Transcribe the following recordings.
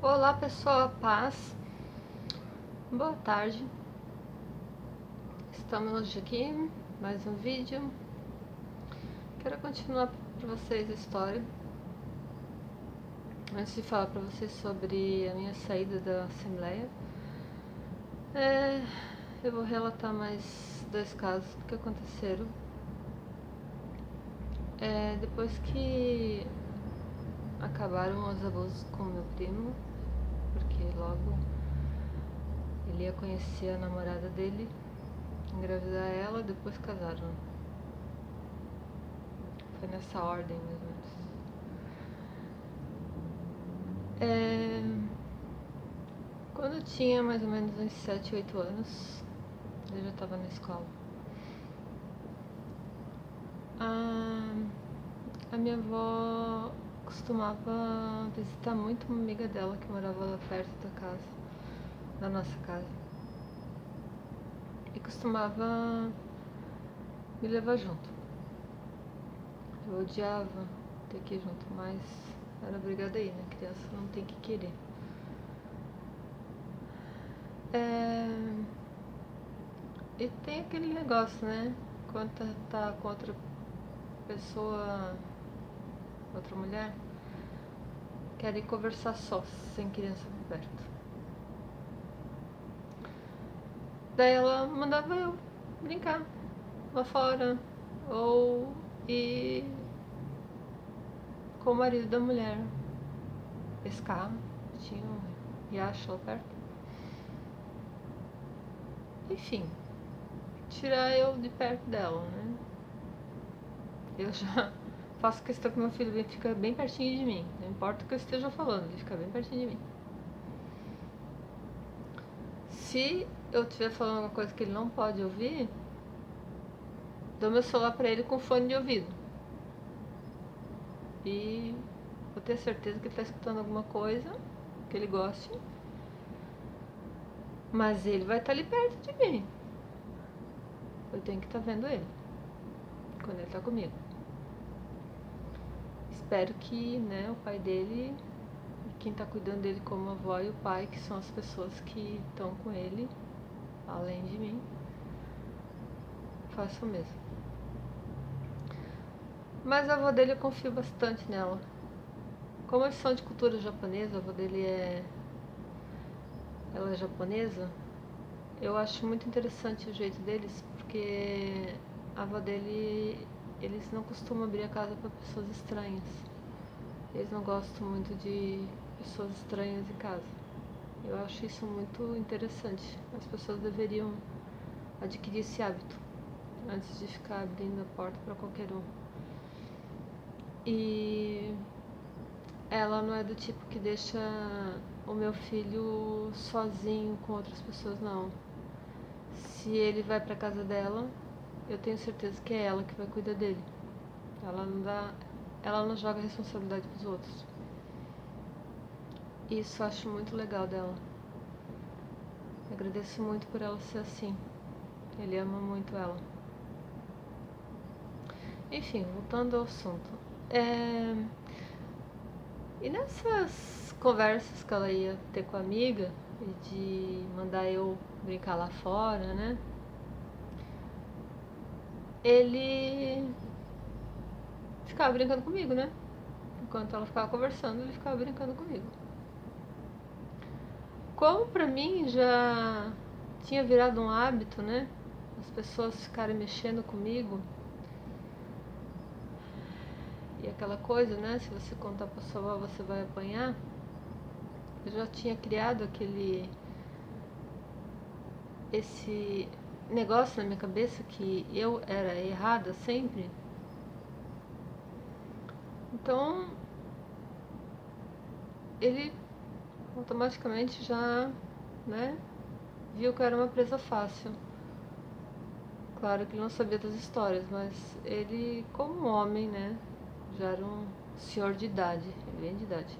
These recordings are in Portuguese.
Olá pessoal, paz, boa tarde. Estamos hoje aqui, mais um vídeo. Quero continuar para vocês a história. Antes de falar para vocês sobre a minha saída da Assembleia, eu vou relatar mais dois casos que aconteceram. Depois que acabaram os abusos com meu primo, porque logo ele ia conhecer a namorada dele, engravidar ela, depois casaram. Foi nessa ordem, mais ou menos. Quando eu tinha mais ou menos uns 7, 8 anos, eu já estava na escola. A minha avó costumava visitar muito uma amiga dela que morava lá perto da casa, da nossa casa. E costumava me levar junto. Eu odiava ter que ir junto, mas era obrigada a ir, né? Criança não tem que querer. E tem aquele negócio, né? Quando tá com outra pessoa, outra mulher, querem conversar só, sem criança por perto. Daí ela mandava eu brincar lá fora, ou ir com o marido da mulher pescar, tinha um riacho lá perto. Enfim, tirar eu de perto dela, né? Eu já faço questão que meu filho fica bem pertinho de mim, não importa o que eu esteja falando, ele fica bem pertinho de mim. Se eu estiver falando alguma coisa que ele não pode ouvir, dou meu celular pra ele com fone de ouvido. E vou ter certeza que ele tá escutando alguma coisa que ele goste. Mas ele vai estar ali perto de mim. Eu tenho que estar vendo ele quando ele tá comigo. Espero que, né, o pai dele, quem tá cuidando dele como avó e o pai, que são as pessoas que estão com ele, além de mim, façam o mesmo. Mas a avó dele eu confio bastante nela. Como eles são de cultura japonesa, a avó dele ela é japonesa, eu acho muito interessante o jeito deles, porque a avó dele, eles não costumam abrir a casa para pessoas estranhas. Eles não gostam muito de pessoas estranhas em casa. Eu acho isso muito interessante. As pessoas deveriam adquirir esse hábito antes de ficar abrindo a porta para qualquer um. E ela não é do tipo que deixa o meu filho sozinho com outras pessoas, não. Se ele vai pra casa dela, eu tenho certeza que é ela que vai cuidar dele. Ela não joga a responsabilidade pros outros. Isso eu acho muito legal dela. Eu agradeço muito por ela ser assim. Ele ama muito ela. Enfim, voltando ao assunto. E nessas conversas que ela ia ter com a amiga, de mandar eu brincar lá fora, né? Ele ficava brincando comigo, né? Enquanto ela ficava conversando, ele ficava brincando comigo. Como pra mim já tinha virado um hábito, né? As pessoas ficarem mexendo comigo. E aquela coisa, né? Se você contar pra sua avó, você vai apanhar. Eu já tinha criado esse negócio na minha cabeça que eu era errada sempre. Então, ele automaticamente já, né, viu que eu era uma presa fácil. Claro que ele não sabia das histórias, mas ele, como homem, né, já era um senhor de idade, bem de idade.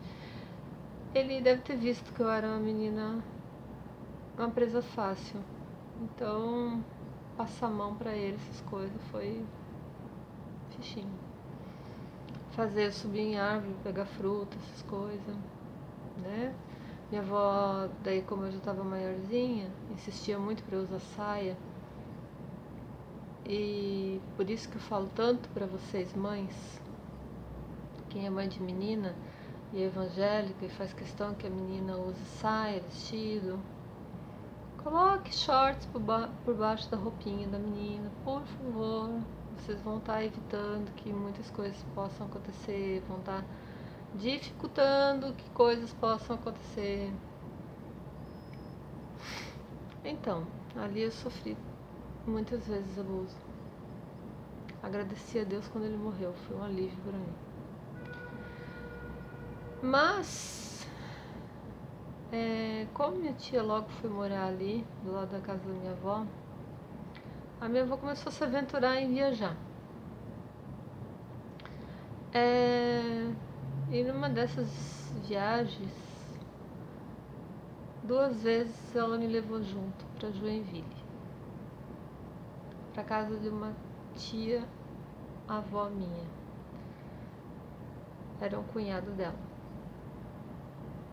Ele deve ter visto que eu era uma menina, uma presa fácil. Então, passar a mão pra ele, essas coisas, foi fichinho. Fazer subir em árvore, pegar fruta, essas coisas, né? Minha avó, daí como eu já estava maiorzinha, insistia muito para eu usar saia. E por isso que eu falo tanto para vocês mães, quem é mãe de menina e é evangélica e faz questão que a menina use saia, vestido, coloque shorts por baixo da roupinha da menina, por favor. Vocês vão estar evitando que muitas coisas possam acontecer, vão estar dificultando que coisas possam acontecer. Então, ali eu sofri muitas vezes abuso. Agradeci a Deus quando ele morreu, foi um alívio para mim. Mas, como minha tia logo foi morar ali, do lado da casa da minha avó, a minha avó começou a se aventurar em viajar. E numa dessas viagens, 2 vezes ela me levou junto para Joinville, para casa de uma tia avó minha. Era um cunhado dela.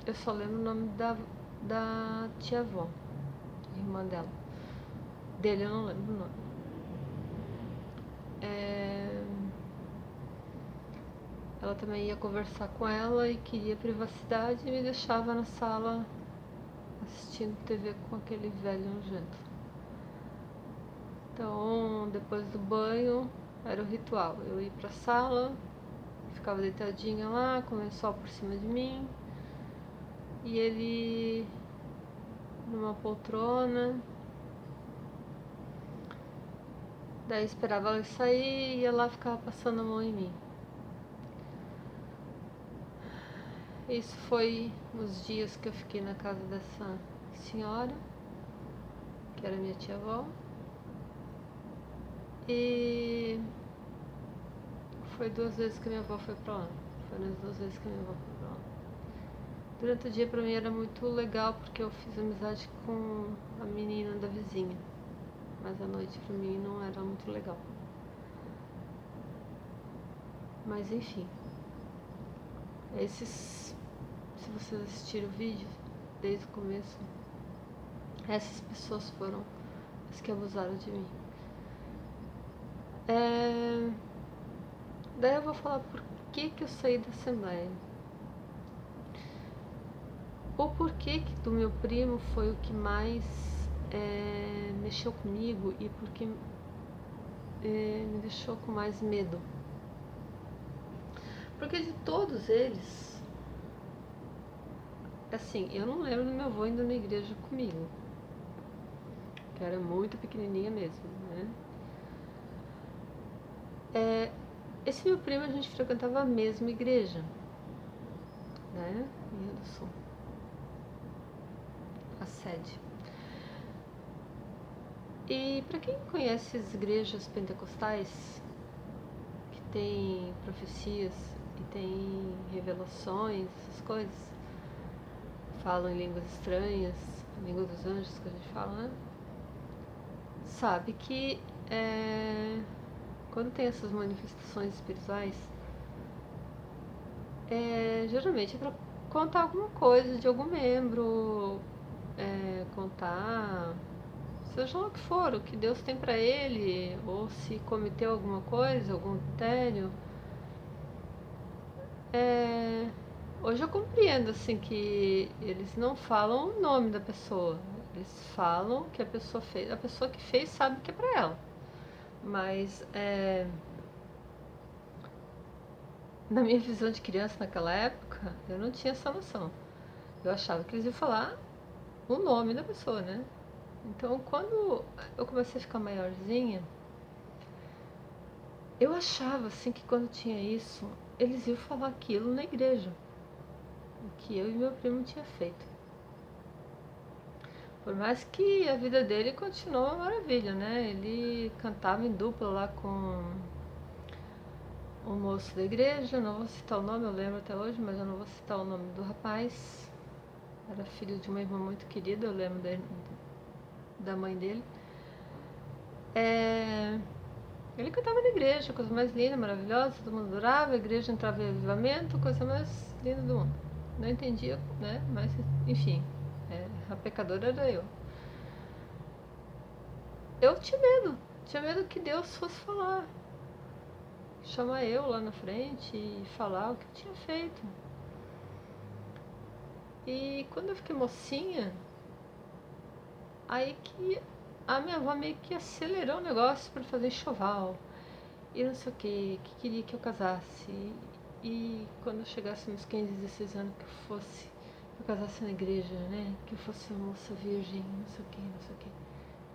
Eu só lembro o nome da tia avó, irmã dela. Dele eu não lembro o nome. Ela também ia conversar com ela e queria privacidade e me deixava na sala assistindo TV com aquele velho nojento. Então, depois do banho, era o ritual. Eu ia pra sala, ficava deitadinha lá, com o lençol por cima de mim. E ele numa poltrona. Daí esperava ela sair e ia lá ficava passando a mão em mim. Isso foi nos dias que eu fiquei na casa dessa senhora, que era minha tia-avó. E foi 2 vezes que minha avó foi pra lá. Foram as 2 vezes que minha avó foi pra lá. Durante o dia pra mim era muito legal porque eu fiz amizade com a menina da vizinha. Mas à noite pra mim não era muito legal. Mas enfim. Se vocês assistirem o vídeo desde o começo, essas pessoas foram as que abusaram de mim. Daí eu vou falar por que eu saí da Assembleia. O porquê que do meu primo foi o que mais mexeu comigo e porque me deixou com mais medo. Porque de todos eles, assim, eu não lembro do meu avô indo na igreja comigo, que era muito pequenininha mesmo, né? Esse meu primo, a gente frequentava a mesma igreja, né? Em Rio do Sul, a sede. E para quem conhece as igrejas pentecostais, que tem profecias e tem revelações, essas coisas, falam em línguas estranhas, a língua dos anjos que a gente fala, né? Sabe que quando tem essas manifestações espirituais, geralmente é para contar alguma coisa de algum membro, contar seja lá o que for, o que Deus tem para ele, ou se cometeu alguma coisa, algum adultério. Hoje eu compreendo assim que eles não falam o nome da pessoa, eles falam que a pessoa fez, a pessoa que fez sabe que é para ela, mas na minha visão de criança naquela época, eu não tinha essa noção. Eu achava que eles iam falar o nome da pessoa, né? Então, quando eu comecei a ficar maiorzinha, eu achava assim que quando tinha isso, eles iam falar aquilo na igreja, o que eu e meu primo tinha feito. Por mais que a vida dele continuou uma maravilha, né? Ele cantava em dupla lá com o moço da igreja, não vou citar o nome, eu lembro até hoje, mas eu não vou citar o nome do rapaz. Era filho de uma irmã muito querida, eu lembro da mãe dele. Ele cantava na igreja, coisa mais linda, maravilhosa, todo mundo adorava, a igreja entrava em avivamento, coisa mais linda do mundo. não entendia, né? Mas, enfim, a pecadora era eu. Eu tinha medo que Deus fosse falar, chamar eu lá na frente e falar o que eu tinha feito. E quando eu fiquei mocinha, aí que a minha avó meio que acelerou o negócio para fazer enxoval e não sei o que queria que eu casasse. E quando eu chegasse nos 15, 16 anos, que eu casasse na igreja, né? Que eu fosse uma moça virgem, não sei o que, não sei o que.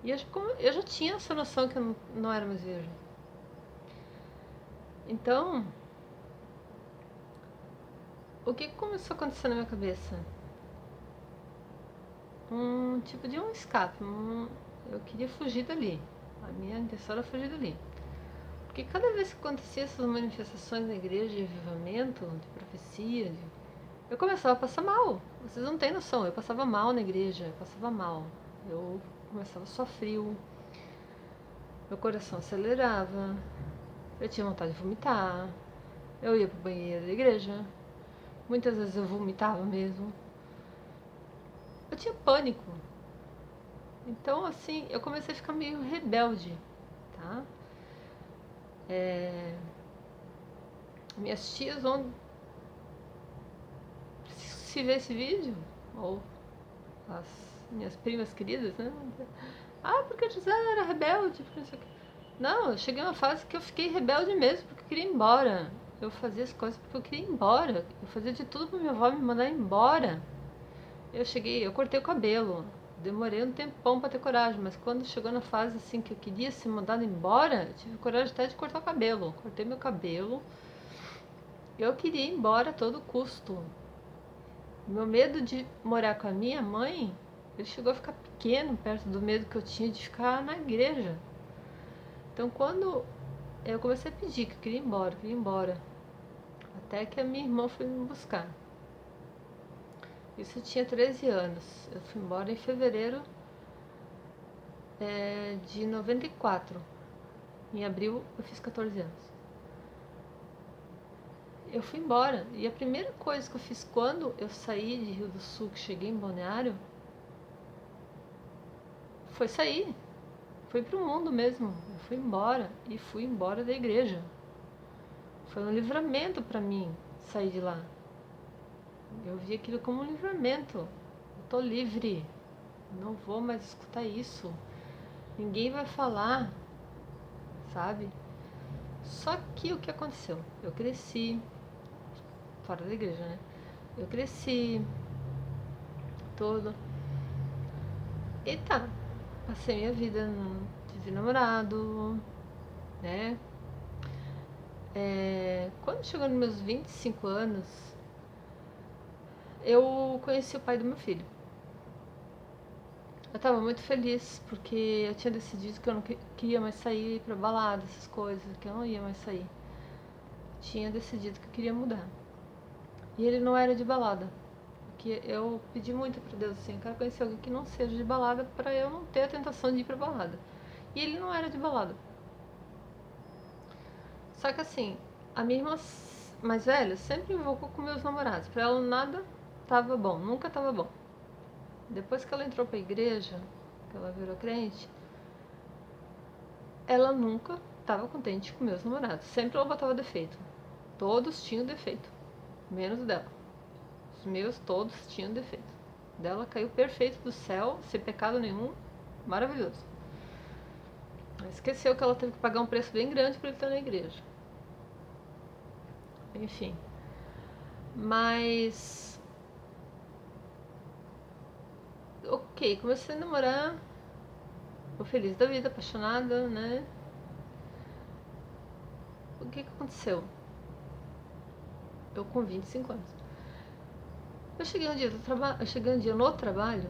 E eu já tinha essa noção que eu não era mais virgem. Então, o que começou a acontecer na minha cabeça? Um tipo de um escape. Eu queria fugir dali. A minha intenção era fugir dali. Porque cada vez que acontecia essas manifestações na igreja de avivamento, de profecia, eu começava a passar mal. Vocês não têm noção, eu passava mal na igreja, eu passava mal. Eu começava a suar frio, meu coração acelerava, eu tinha vontade de vomitar, eu ia pro banheiro da igreja, muitas vezes eu vomitava mesmo. Eu tinha pânico. Então, assim, eu comecei a ficar meio rebelde, tá? Minhas tias vão, se ver esse vídeo, ou as minhas primas queridas, né? Ah, porque a Gisela era rebelde, porque não sei o quê. Não, eu cheguei a uma fase que eu fiquei rebelde mesmo, porque eu queria ir embora. Eu fazia as coisas porque eu queria ir embora. Eu fazia de tudo pra minha avó me mandar embora. Eu cortei o cabelo. Demorei um tempão pra ter coragem, mas quando chegou na fase assim que eu queria ser mandada embora, eu tive coragem até de cortar o cabelo. Cortei meu cabelo. Eu queria ir embora a todo custo. Meu medo de morar com a minha mãe, ele chegou a ficar pequeno perto do medo que eu tinha de ficar na igreja. Então quando eu comecei a pedir que eu queria ir embora. Até que a minha irmã foi me buscar. Isso eu tinha 13 anos. Eu fui embora em fevereiro de 94. Em abril eu fiz 14 anos. Eu fui embora. E a primeira coisa que eu fiz quando eu saí de Rio do Sul, que cheguei em Balneário, foi sair. Fui pro mundo mesmo. Eu fui embora. E fui embora da igreja. Foi um livramento para mim sair de lá. Eu vi aquilo como um livramento. Eu tô livre. Não vou mais escutar isso. Ninguém vai falar, sabe? Só que o que aconteceu? Eu cresci, fora da igreja, né? Eu cresci, todo. E tá, passei minha vida, tive namorado, né? Quando chegou nos meus 25 anos, eu conheci o pai do meu filho. Eu tava muito feliz, porque eu tinha decidido que eu não queria mais sair pra balada, essas coisas, que eu não ia mais sair. Tinha decidido que eu queria mudar. E ele não era de balada. Que eu pedi muito pra Deus assim, eu quero conhecer alguém que não seja de balada pra eu não ter a tentação de ir pra balada. E ele não era de balada. Só que assim, a minha irmã mais velha sempre invocou com meus namorados. Pra ela nada tava bom, nunca tava bom. Depois que ela entrou pra igreja, que ela virou crente, ela nunca tava contente com meus namorados. Sempre ela botava defeito. Todos tinham defeito, menos o dela. Os meus todos tinham defeito. Dela caiu perfeito do céu, sem pecado nenhum, maravilhoso. Esqueceu que ela teve que pagar um preço bem grande para ele estar na igreja. Enfim. Mas. Ok, comecei a namorar. Eu feliz da vida, apaixonada, né? O que aconteceu? Eu com 25 anos. Eu cheguei um dia no trabalho,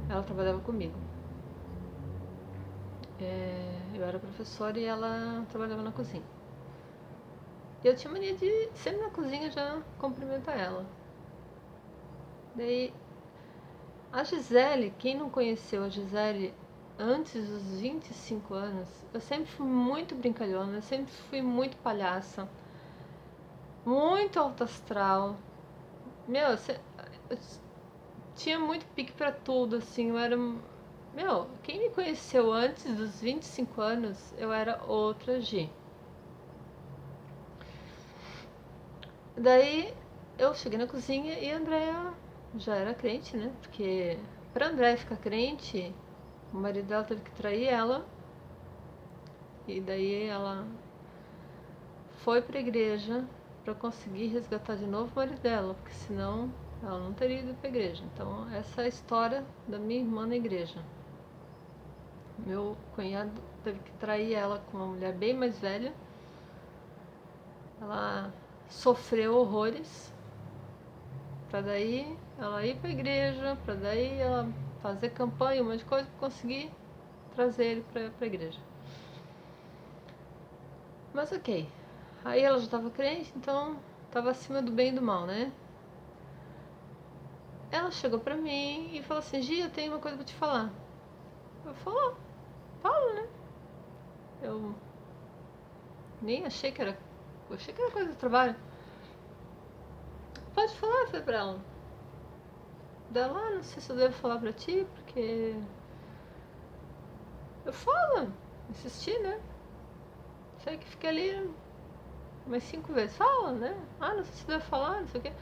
ela trabalhava comigo. Eu era professora e ela trabalhava na cozinha. E eu tinha mania de, sempre na cozinha, já cumprimentar ela. Daí, a Gisele, quem não conheceu a Gisele antes dos 25 anos, eu sempre fui muito brincalhona, eu sempre fui muito palhaça, muito alto astral. Meu, eu tinha muito pique pra tudo, assim, eu era... Meu, quem me conheceu antes dos 25 anos, eu era outra G. Daí eu cheguei na cozinha e a Andrea já era crente, né? Porque pra Andrea ficar crente, o marido dela teve que trair ela. E daí ela foi pra igreja pra conseguir resgatar de novo o marido dela, porque senão ela não teria ido pra igreja. Então essa é a história da minha irmã na igreja. Meu cunhado teve que trair ela com uma mulher bem mais velha. Ela sofreu horrores pra daí ela ir pra igreja, pra daí ela fazer campanha, um monte de coisa pra conseguir trazer ele pra igreja. Mas ok. Aí ela já estava crente, então estava acima do bem e do mal, né? Ela chegou pra mim e falou assim: Gia, eu tenho uma coisa pra te falar. Eu falei: fala, né? Eu nem achei que era. Eu achei que era coisa do trabalho. Pode falar, foi pra ela. Dela, não sei se eu devo falar pra ti, porque. Eu falo, insisti, né? Sei que fiquei ali umas 5 vezes. Fala, né? Ah, não sei se eu devo falar, não sei o quê.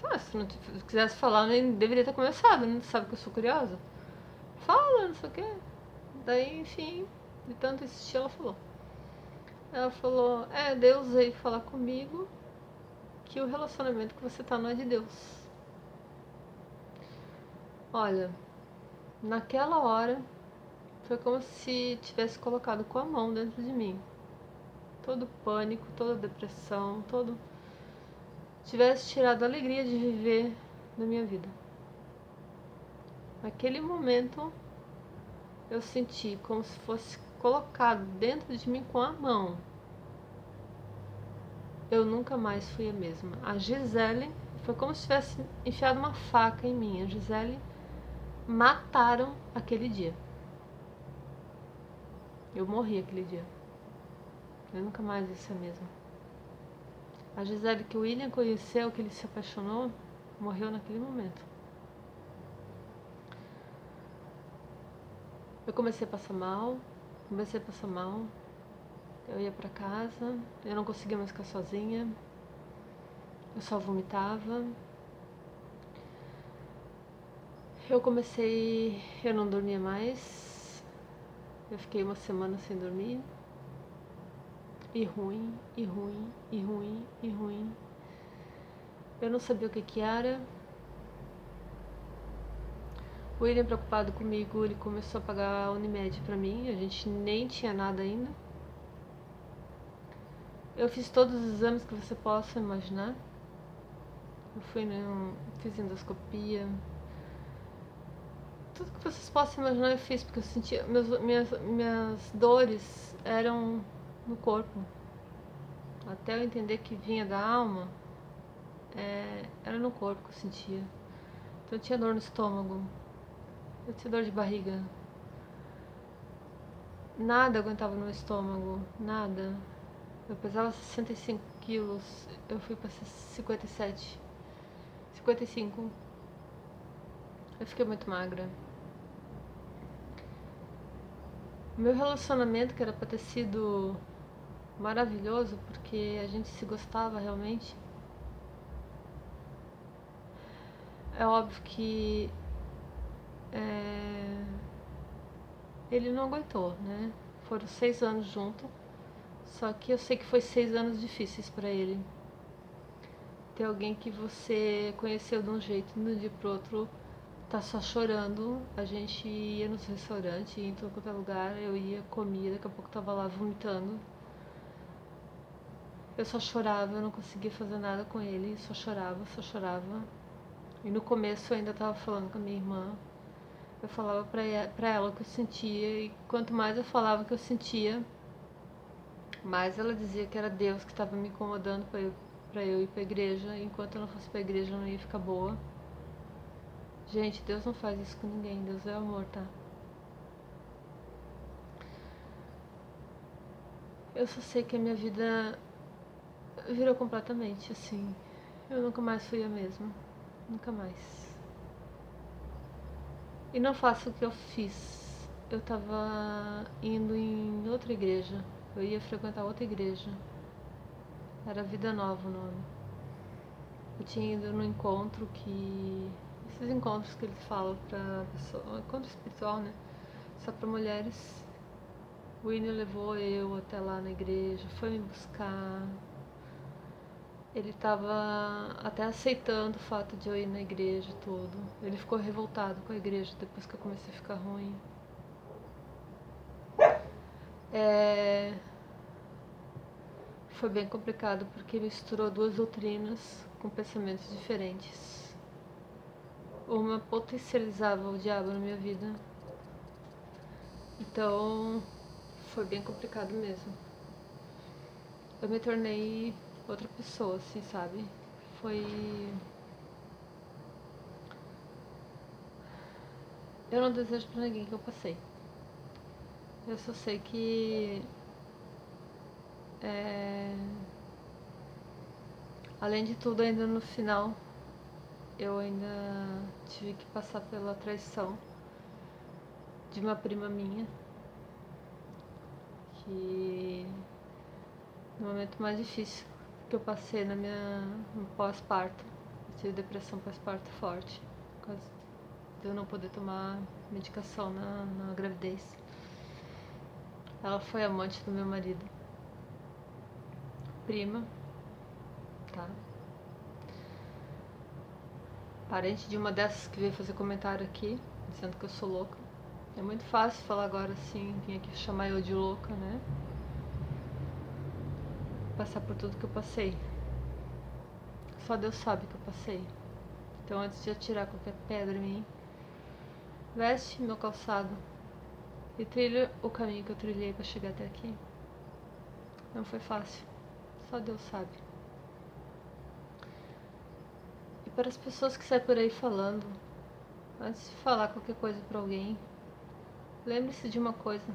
Ah, se não quisesse falar, nem deveria ter começado, né? Sabe que eu sou curiosa? Fala, não sei o quê. Daí, enfim, de tanto insistir, ela falou. Ela falou: Deus veio falar comigo que o relacionamento que você tá não é de Deus. Olha, naquela hora foi como se tivesse colocado com a mão dentro de mim. Todo pânico, toda depressão, todo. Tivesse tirado a alegria de viver da minha vida. Naquele momento eu senti como se fosse colocado dentro de mim com a mão. Eu nunca mais fui a mesma. A Gisele foi como se tivesse enfiado uma faca em mim. A Gisele mataram aquele dia. Eu morri aquele dia. Eu nunca mais ia ser a mesma. A Gisele que o William conheceu, que ele se apaixonou, morreu naquele momento. Eu comecei a passar mal, Eu ia pra casa, eu não conseguia mais ficar sozinha. Eu só vomitava. Eu não dormia mais. Eu fiquei uma semana sem dormir. E ruim, e ruim, e ruim, e ruim. Eu não sabia o que era. O William, preocupado comigo, ele começou a pagar a Unimed pra mim. A gente nem tinha nada ainda. Eu fiz todos os exames que você possa imaginar. Fiz endoscopia. Tudo que vocês possam imaginar eu fiz, porque eu sentia... minhas dores eram no corpo. Até eu entender que vinha da alma, era no corpo que eu sentia. Então eu tinha dor no estômago, eu tinha dor de barriga. Nada aguentava no meu estômago, nada. Eu pesava 65 quilos, eu fui pra 57, 55. Eu fiquei muito magra. O meu relacionamento, que era pra ter sido maravilhoso, porque a gente se gostava realmente, é óbvio que ele não aguentou, né? Foram 6 anos juntos, só que eu sei que foi 6 anos difíceis pra ele. Ter alguém que você conheceu de um jeito e de um dia pro outro tá só chorando. A gente ia nos restaurantes, ia em todo quanto é lugar, eu ia, comia, daqui a pouco tava lá vomitando. Eu só chorava, eu não conseguia fazer nada com ele, só chorava, só chorava. E no começo eu ainda tava falando com a minha irmã. Eu falava pra ela o que eu sentia, e quanto mais eu falava o que eu sentia, mais ela dizia que era Deus que estava me incomodando pra eu ir pra igreja. Enquanto eu não fosse pra igreja eu não ia ficar boa. Gente, Deus não faz isso com ninguém, Deus é amor, tá? Eu só sei que a minha vida virou completamente assim. Eu nunca mais fui a mesma. Nunca mais. E não faço o que eu fiz. Eu tava indo em outra igreja. Eu ia frequentar outra igreja. Era Vida Nova o nome. Eu tinha ido no encontro que... Esses encontros que eles falam pra pessoa... Encontro espiritual, né? Só pra mulheres. O William levou eu até lá na igreja, foi me buscar. Ele tava até aceitando o fato de eu ir na igreja e tudo. Ele ficou revoltado com a igreja depois que eu comecei a ficar ruim. Foi bem complicado porque misturou duas doutrinas com pensamentos diferentes. Uma potencializava o diabo na minha vida. Então foi bem complicado mesmo. Eu me tornei outra pessoa, assim, sabe? Foi... Eu não desejo pra ninguém que eu passei. Eu só sei que... Além de tudo, ainda no final, eu ainda tive que passar pela traição de uma prima minha. Que... No momento mais difícil que eu passei no pós-parto, eu tive depressão pós-parto forte, por causa de eu não poder tomar medicação na gravidez. Ela foi amante do meu marido. Prima, tá? Parente de uma dessas que veio fazer comentário aqui, dizendo que eu sou louca. É muito fácil falar agora assim, vir aqui chamar eu de louca, né? Passar por tudo que eu passei. Só Deus sabe que eu passei. Então, antes de atirar qualquer pedra em mim, veste meu calçado e trilha o caminho que eu trilhei para chegar até aqui. Não foi fácil. Só Deus sabe. E para as pessoas que saem por aí falando, antes de falar qualquer coisa para alguém, lembre-se de uma coisa.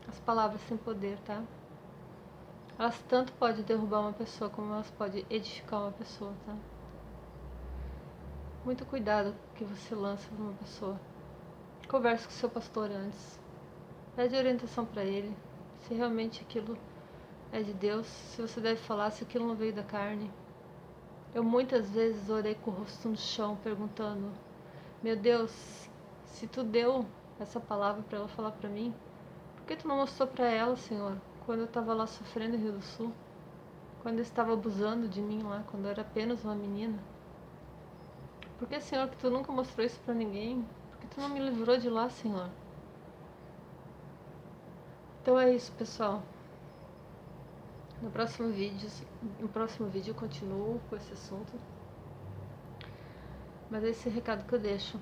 As palavras têm poder, tá? Elas tanto podem derrubar uma pessoa como elas podem edificar uma pessoa, tá? Muito cuidado que você lança para uma pessoa. Converse com o seu pastor antes. Pede orientação para ele. Se realmente aquilo é de Deus. Se você deve falar, se aquilo não veio da carne. Eu muitas vezes orei com o rosto no chão, perguntando: Meu Deus, se tu deu essa palavra para ela falar para mim, por que tu não mostrou para ela, Senhor, quando eu estava lá sofrendo em Rio do Sul? Quando eu estava abusando de mim lá, quando eu era apenas uma menina? Por que, Senhor, que tu nunca mostrou isso para ninguém? Por que tu não me livrou de lá, Senhor? Então é isso, pessoal. No próximo vídeo eu continuo com esse assunto. Mas é esse recado que eu deixo.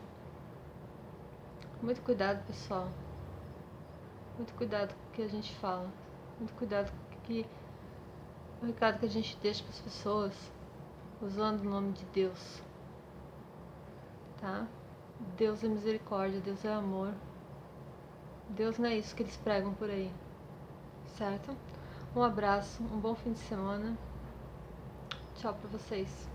Muito cuidado, pessoal. Muito cuidado com o que a gente fala. Muito cuidado com o recado que a gente deixa para as pessoas usando o nome de Deus. Tá? Deus é misericórdia, Deus é amor. Deus não é isso que eles pregam por aí. Certo? Um abraço, um bom fim de semana. Tchau pra vocês.